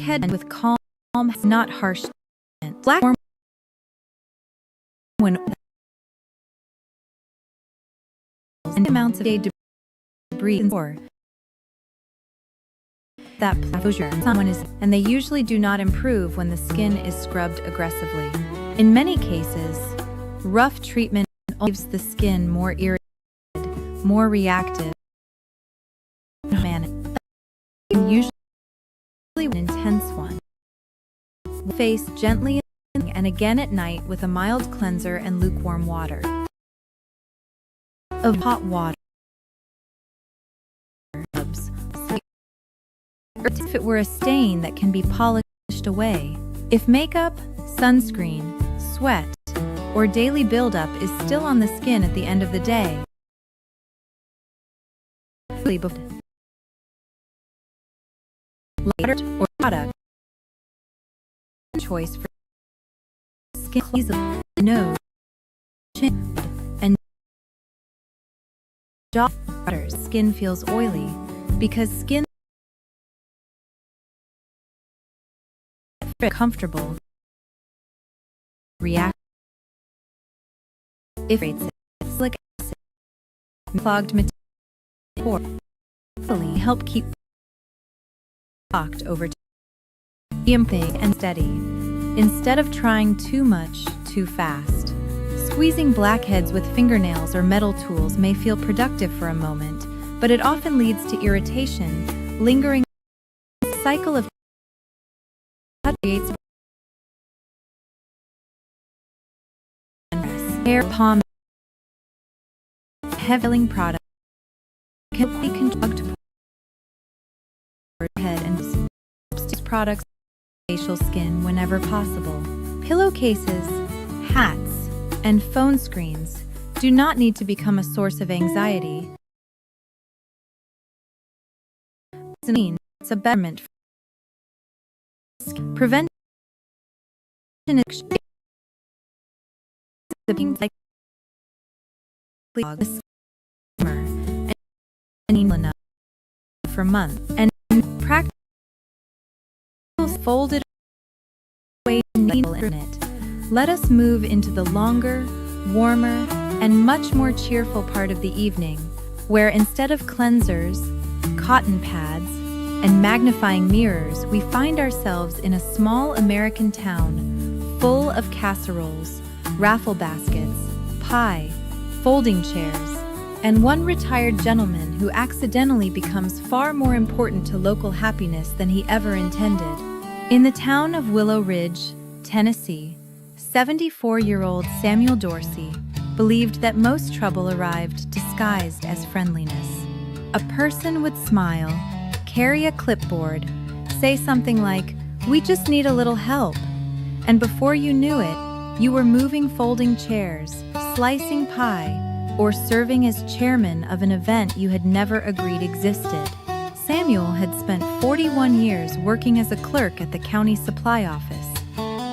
blackhead with calm, not harsh. Black when amounts of debris or that closure someone is, and they usually do not improve when the skin is scrubbed aggressively. In many cases, rough treatment leaves the skin more irritated, more reactive, usually an intense one. Face gently and again at night with a mild cleanser and lukewarm water. Of hot water. If it were a stain that can be polished away. If makeup, sunscreen, sweat, or daily buildup is still on the skin at the end of the day. Later or product. Choice for skin easily, nose, chin, and jaw. Skin feels oily because skin comfortable react if it's slick acid clogged material help keep locked over thing and steady instead of trying too much too fast. Squeezing blackheads with fingernails or metal tools may feel productive for a moment, but it often leads to irritation, lingering cycle of creates hair palm heavy product can be conduct head and products facial skin whenever possible. Pillowcases, hats, and phone screens do not need to become a source of anxiety. It's a betterment. Prevention like and for months and practice folded away in it. Let us move into the longer, warmer, and much more cheerful part of the evening, where instead of cleansers, cotton pads, and magnifying mirrors, we find ourselves in a small American town full of casseroles, raffle baskets, pie, folding chairs, and one retired gentleman who accidentally becomes far more important to local happiness than he ever intended. In the town of Willow Ridge, Tennessee, 74-year-old Samuel Dorsey believed that most trouble arrived disguised as friendliness. A person would smile, carry a clipboard, say something like, "We just need a little help," and before you knew it, you were moving folding chairs, slicing pie, or serving as chairman of an event you had never agreed existed. Samuel had spent 41 years working as a clerk at the county supply office,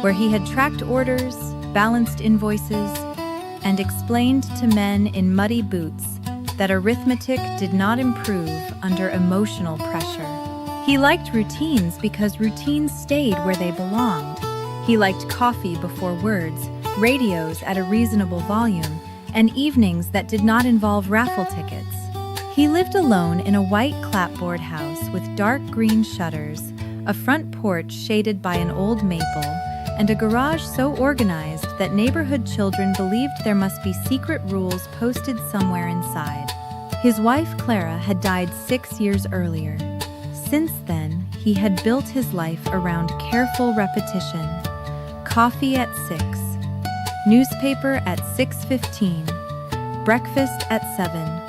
where he had tracked orders, balanced invoices, and explained to men in muddy boots that arithmetic did not improve under emotional pressure. He liked routines because routines stayed where they belonged. He liked coffee before words, radios at a reasonable volume, and evenings that did not involve raffle tickets. He lived alone in a white clapboard house with dark green shutters, a front porch shaded by an old maple, and a garage so organized that neighborhood children believed there must be secret rules posted somewhere inside. His wife Clara had died 6 years earlier. Since then, he had built his life around careful repetition. Coffee at 6, newspaper at 6:15, breakfast at 7,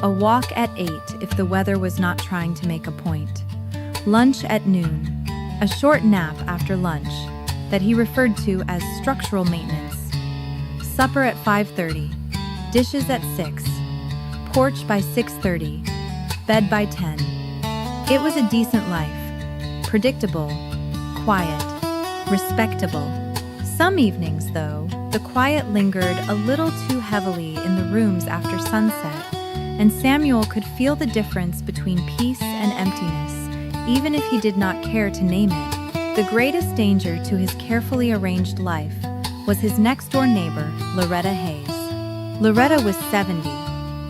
a walk at 8 if the weather was not trying to make a point, lunch at noon, a short nap after lunch that he referred to as structural maintenance, supper at 5:30, dishes at 6, porch by 6:30, bed by 10. It was a decent life, predictable, quiet, respectable. Some evenings, though, the quiet lingered a little too heavily in the rooms after sunset, and Samuel could feel the difference between peace and emptiness, even if he did not care to name it. The greatest danger to his carefully arranged life was his next-door neighbor, Loretta Hayes. Loretta was 70,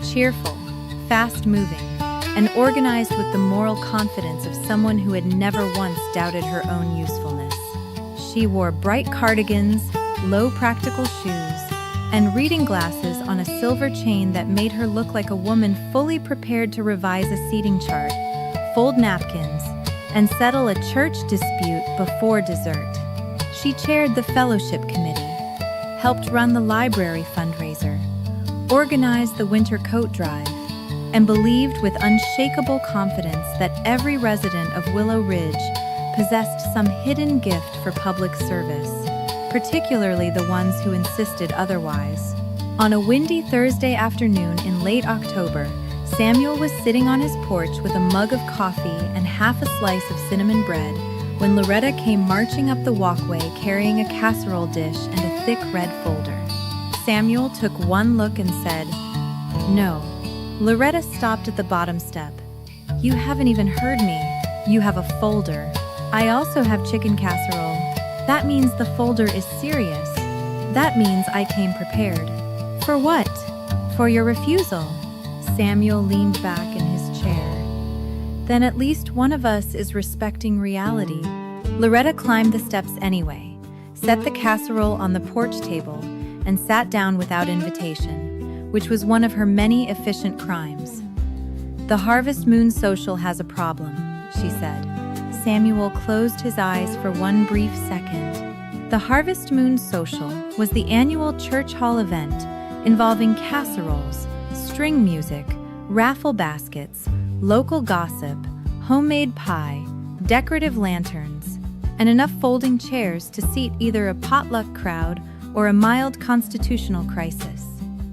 cheerful, fast-moving, and organized with the moral confidence of someone who had never once doubted her own usefulness. She wore bright cardigans, low practical shoes, and reading glasses on a silver chain that made her look like a woman fully prepared to revise a seating chart, fold napkins, and settle a church dispute before dessert. She chaired the fellowship committee, helped run the library fundraiser, organized the winter coat drive, and believed with unshakable confidence that every resident of Willow Ridge possessed some hidden gift for public service, particularly the ones who insisted otherwise. On a windy Thursday afternoon in late October, Samuel was sitting on his porch with a mug of coffee and half a slice of cinnamon bread when Loretta came marching up the walkway carrying a casserole dish and a thick red folder. Samuel took one look and said, "No." Loretta stopped at the bottom step. "You haven't even heard me. You have a folder. I also have chicken casserole. That means the folder is serious. That means I came prepared." "For what?" "For your refusal." Samuel leaned back in his chair. "Then at least one of us is respecting reality." Loretta climbed the steps anyway, set the casserole on the porch table, and sat down without invitation, which was one of her many efficient crimes. "The Harvest Moon Social has a problem," she said. Samuel closed his eyes for one brief second. The Harvest Moon Social was the annual church hall event involving casseroles, string music, raffle baskets, local gossip, homemade pie, decorative lanterns, and enough folding chairs to seat either a potluck crowd or a mild constitutional crisis.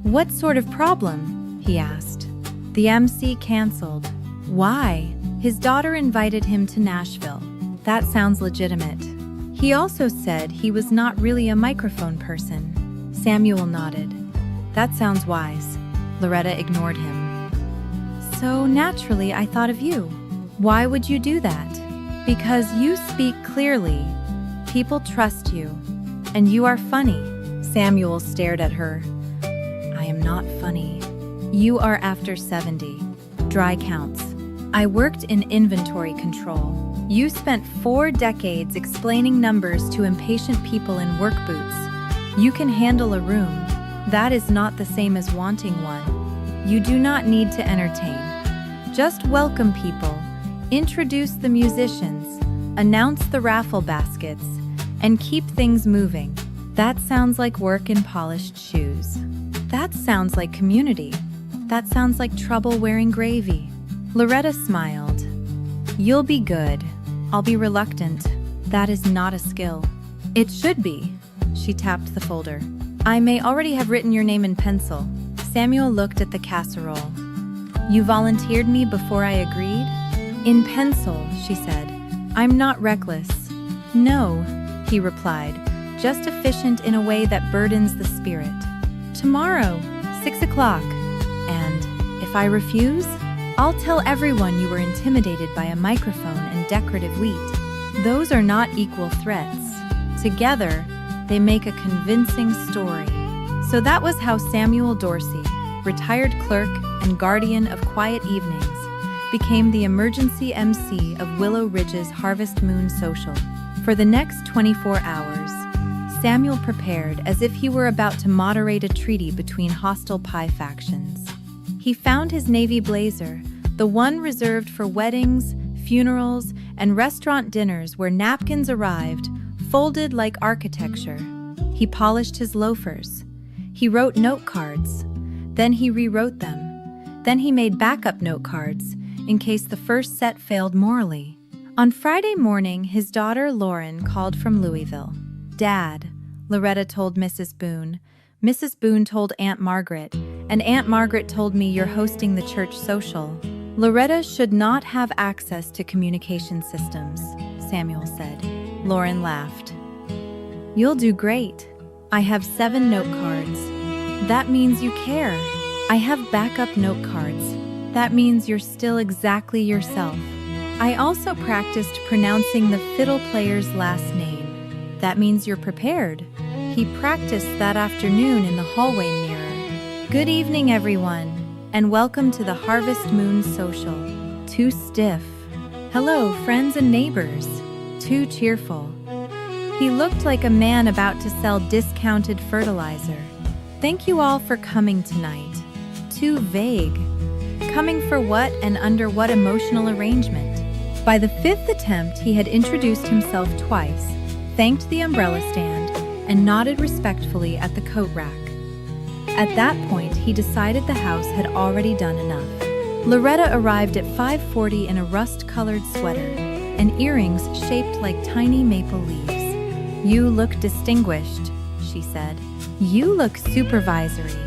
"What sort of problem?" he asked. "The MC canceled." "Why?" "His daughter invited him to Nashville." "That sounds legitimate." "He also said he was not really a microphone person." Samuel nodded. "That sounds wise." Loretta ignored him. "So naturally I thought of you." "Why would you do that?" "Because you speak clearly. People trust you. And you are funny." Samuel stared at her. "I am not funny." "You are after 70. Dry counts." "I worked in inventory control. You spent 4 decades explaining numbers to impatient people in work boots. You can handle a room. That is not the same as wanting one. You do not need to entertain. Just welcome people, introduce the musicians, announce the raffle baskets, and keep things moving. That sounds like work in polished shoes. That sounds like community. That sounds like trouble wearing gravy." Loretta smiled. "You'll be good. I'll be reluctant. That is not a skill." "It should be." She tapped the folder. "I may already have written your name in pencil." Samuel looked at the casserole. "You volunteered me before I agreed?" "In pencil," she said. "I'm not reckless." "No," he replied, "just efficient in a way that burdens the spirit." "Tomorrow, 6 o'clock. And if I refuse, I'll tell everyone you were intimidated by a microphone and decorative wheat. Those are not equal threats. Together, they make a convincing story." So that was how Samuel Dorsey, retired clerk and guardian of quiet evenings, became the emergency MC of Willow Ridge's Harvest Moon Social. For the next 24 hours, Samuel prepared as if he were about to moderate a treaty between hostile pie factions. He found his navy blazer, the one reserved for weddings, funerals, and restaurant dinners where napkins arrived, folded like architecture. He polished his loafers. He wrote note cards. Then he rewrote them. Then he made backup note cards in case the first set failed morally. On Friday morning, his daughter Lauren called from Louisville. "Dad," Loretta told Mrs. Boone. Mrs. Boone told Aunt Margaret, and Aunt Margaret told me you're hosting the church social. Loretta should not have access to communication systems, Samuel said. Lauren laughed. "You'll do great. I have 7 note cards. That means you care. I have backup note cards. That means you're still exactly yourself." I also practiced pronouncing the fiddle player's last name. That means you're prepared. He practiced that afternoon in the hallway mirror. Good evening, everyone, and welcome to the Harvest Moon Social. Too stiff. Hello, friends and neighbors. Too cheerful. He looked like a man about to sell discounted fertilizer. Thank you all for coming tonight. Too vague. Coming for what and under what emotional arrangement? By the fifth attempt, he had introduced himself twice, thanked the umbrella stand, and nodded respectfully at the coat rack. At that point, he decided the house had already done enough. Loretta arrived at 5:40 in a rust-colored sweater and earrings shaped like tiny maple leaves. You look distinguished, she said. You look supervisory,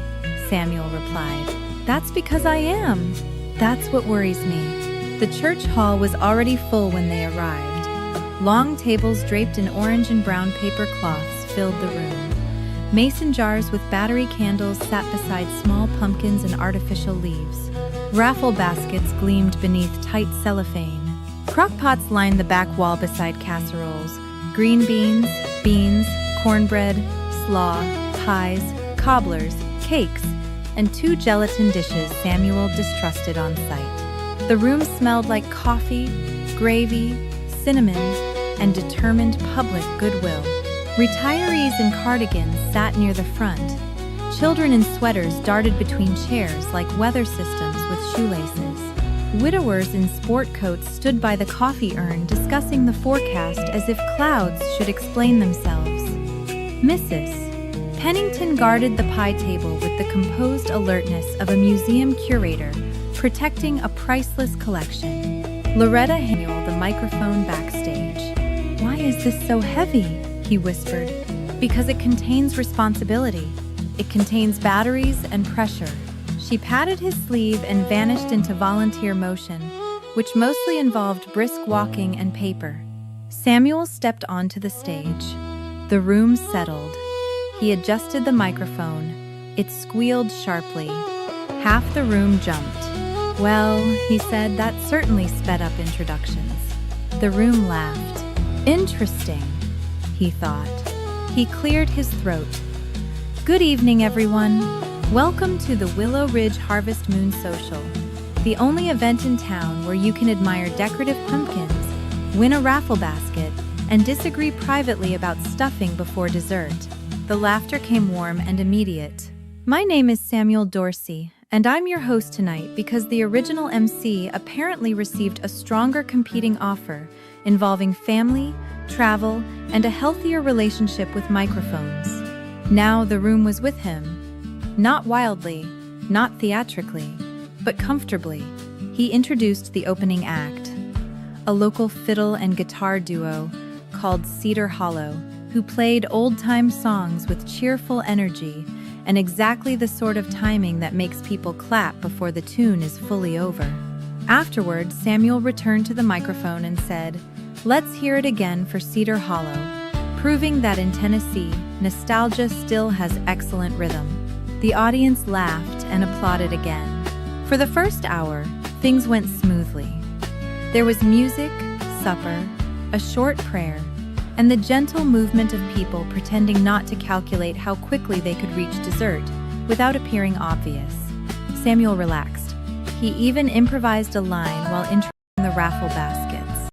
Samuel replied. That's because I am. That's what worries me. The church hall was already full when they arrived. Long tables draped in orange and brown paper cloths filled the room. Mason jars with battery candles sat beside small pumpkins and artificial leaves. Raffle baskets gleamed beneath tight cellophane. Crock-pots lined the back wall beside casseroles. Green beans, cornbread, slaw, pies, cobblers, cakes, and 2 gelatin dishes Samuel distrusted on sight. The room smelled like coffee, gravy, cinnamon, and determined public goodwill. Retirees in cardigans sat near the front. Children in sweaters darted between chairs like weather systems with shoelaces. Widowers in sport coats stood by the coffee urn discussing the forecast as if clouds should explain themselves. Mrs. Pennington guarded the pie table with the composed alertness of a museum curator protecting a priceless collection. Loretta handed the microphone backstage. Why is this so heavy? He whispered. Because it contains responsibility. It contains batteries and pressure. She patted his sleeve and vanished into volunteer motion, which mostly involved brisk walking and paper. Samuel stepped onto the stage. The room settled. He adjusted the microphone. It squealed sharply. Half the room jumped. Well, he said, that certainly sped up introductions. The room laughed. Interesting, he thought. He cleared his throat. Good evening, everyone. Welcome to the Willow Ridge Harvest Moon Social, the only event in town where you can admire decorative pumpkins, win a raffle basket, and disagree privately about stuffing before dessert. The laughter came warm and immediate. My name is Samuel Dorsey, and I'm your host tonight because the original MC apparently received a stronger competing offer involving family, travel, and a healthier relationship with microphones. Now the room was with him. Not wildly, not theatrically, but comfortably. He introduced the opening act, a local fiddle and guitar duo called Cedar Hollow, who played old-time songs with cheerful energy and exactly the sort of timing that makes people clap before the tune is fully over. Afterward, Samuel returned to the microphone and said, "Let's hear it again for Cedar Hollow," proving that in Tennessee, nostalgia still has excellent rhythm. The audience laughed and applauded again. For the first hour, things went smoothly. There was music, supper, a short prayer, and the gentle movement of people pretending not to calculate how quickly they could reach dessert without appearing obvious. Samuel relaxed. He even improvised a line while introing the raffle baskets.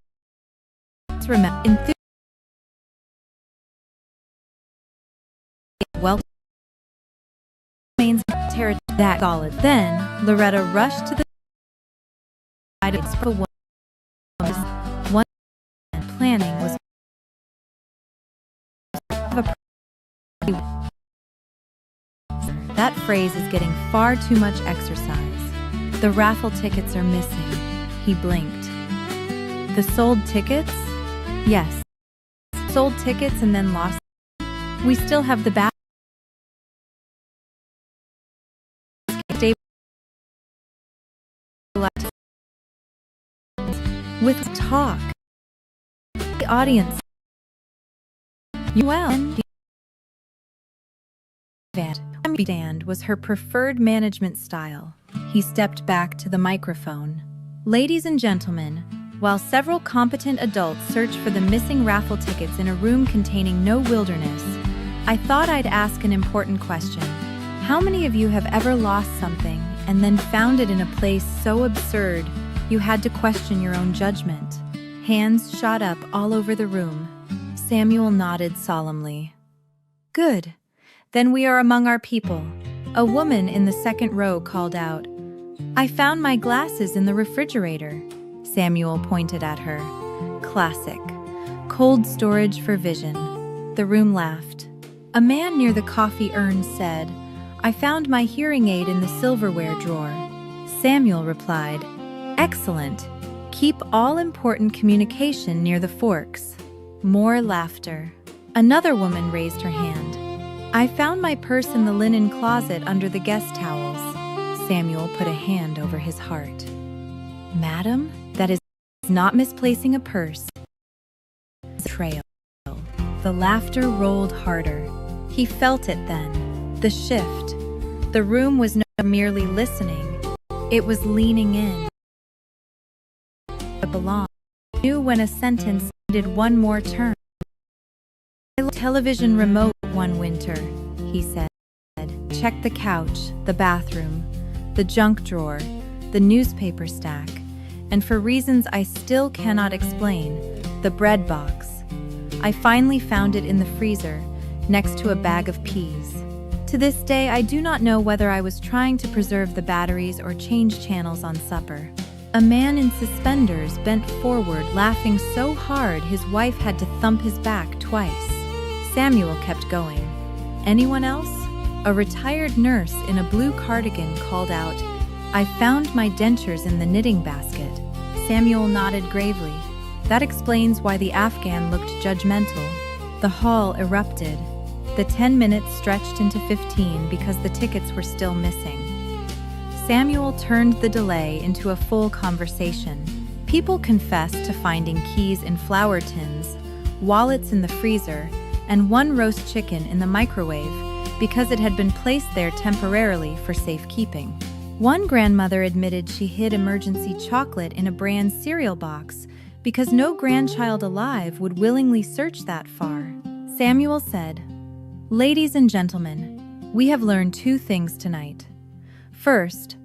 Well, that solid. Then Loretta rushed to the side of one planning was that phrase is getting far too much exercise. The raffle tickets are missing. He blinked. The sold tickets? Yes. Sold tickets and then lost. We still have the back. With talk. The audience. Stand was her preferred management style. He stepped back to the microphone. Ladies and gentlemen, while several competent adults search for the missing raffle tickets in a room containing no wilderness, I thought I'd ask an important question. How many of you have ever lost something and then found it in a place so absurd you had to question your own judgment? Hands shot up all over the room. Samuel nodded solemnly. Good. Then we are among our people. A woman in the second row called out. I found my glasses in the refrigerator. Samuel pointed at her. Classic. Cold storage for vision. The room laughed. A man near the coffee urn said, I found my hearing aid in the silverware drawer. Samuel replied, Excellent. Keep all important communication near the forks. More laughter. Another woman raised her hand. I found my purse in the linen closet under the guest towels. Samuel put a hand over his heart. Madam, that is not misplacing a purse. Trail. The laughter rolled harder. He felt it then. The shift. The room was no merely listening. It was leaning in. Belong. Knew when a sentence needed one more turn. Television remote one winter, he said. Check the couch, the bathroom, the junk drawer, the newspaper stack, and for reasons I still cannot explain, the bread box. I finally found it in the freezer, next to a bag of peas. To this day, I do not know whether I was trying to preserve the batteries or change channels on supper. A man in suspenders bent forward, laughing so hard his wife had to thump his back twice. Samuel kept going. Anyone else? A retired nurse in a blue cardigan called out, I found my dentures in the knitting basket. Samuel nodded gravely. That explains why the Afghan looked judgmental. The hall erupted. The 10 minutes stretched into 15 because the tickets were still missing. Samuel turned the delay into a full conversation. People confessed to finding keys in flour tins, wallets in the freezer, and one roast chicken in the microwave because it had been placed there temporarily for safekeeping. One grandmother admitted she hid emergency chocolate in a brand cereal box because no grandchild alive would willingly search that far. Samuel said, Ladies and gentlemen, we have learned two things tonight. First,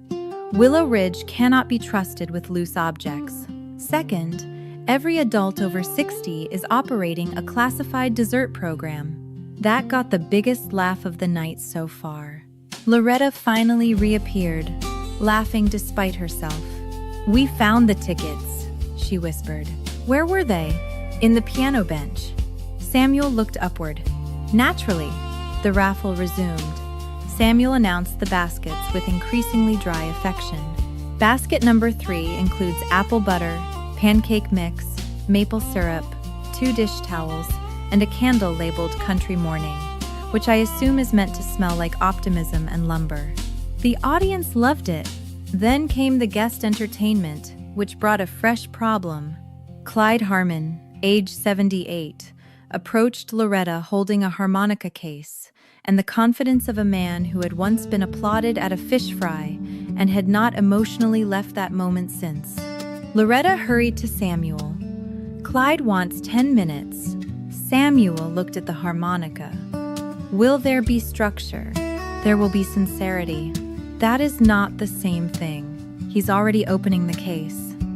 Willow Ridge cannot be trusted with loose objects. Second, every adult over 60 is operating a classified dessert program. That got the biggest laugh of the night so far. Loretta finally reappeared, laughing despite herself. We found the tickets, she whispered. Where were they? In the piano bench. Samuel looked upward. Naturally, the raffle resumed. Samuel announced the baskets with increasingly dry affection. Basket number 3 includes apple butter, pancake mix, maple syrup, 2 dish towels, and a candle labeled Country Morning, which I assume is meant to smell like optimism and lumber. The audience loved it. Then came the guest entertainment, which brought a fresh problem. Clyde Harmon, age 78, approached Loretta holding a harmonica case and the confidence of a man who had once been applauded at a fish fry and had not emotionally left that moment since. Loretta hurried to Samuel. Clyde wants 10 minutes. Samuel looked at the harmonica. Will there be structure? There will be sincerity. That is not the same thing. He's already opening the case.